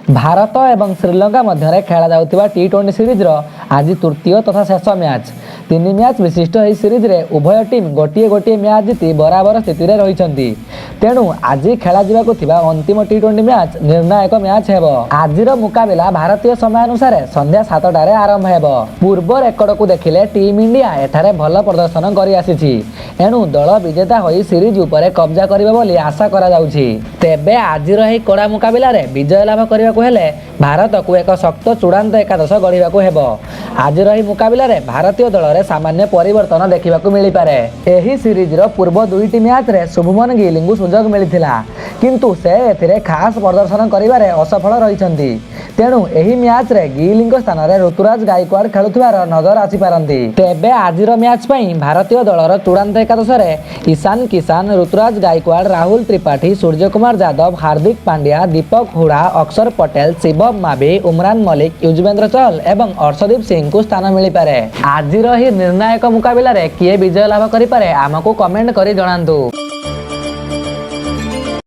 भारत एवं श्रीलंका मध्य खेला जाउथिबा टी20 सीरीज आज तृतीय तथा शेष मैच 3 मैच विशिष्ट यह सीरीज रे उभय टीम गोटे गोटे मैच जीति बराबर स्थिति में रही। तेणु आज खेल जा अंतिम टी20 मैच निर्णायक मैच हेब। आज मुकाबला भारतीय समय अनुसार संध्या 7टार आरंभ हेब। पूर्व रेकर्ड को देखिले टीम इंडिया एठारे भल प्रदर्शन कर आसी एणु दल विजेता होई सीरीज उपरे कब्जा करिबा बोली आशा करा जाउछि। तेबे आज यह कड़ा मुकाबला रे विजय लाभ करने को हेले भारत को एक शक्त चूड़ांत एकादश गढ़ा हेब। आज रही मुकाबला रे भारतीय दल में सामान्य परिवर्तन देखा मिल पारे। एही सीरीज रो पूर्व दुईटी मैच रे शुभमन गिल को सुजोग मिलिथिला किंतु से एथिरे खास प्रदर्शन करिबारे असफल रहिसंती। तेणु एही मैच रे गिल स्थान रे ऋतुराज गायकवाड़ खेलुथिबार नजर आसी पारंती। तेबे आजिर मैच पई भारतीय दलर चूड़ांत एकादश रे ईशान किशन, ऋतुराज गायकवाड़, राहुल त्रिपाठी, सूर्यकुमार यादव, हार्दिक पांड्या, दीपक हुडा, अक्षर पटेल, शिवम मावी, उमरान मलिक, युजवेंद्र चहल एवं अर्शदीप सिंह को स्थान मिल पारे। आजिर ही निर्णायक मुकाबला रे किए विजय लाभ करि पारे आमको कमेंट करी जणांतु।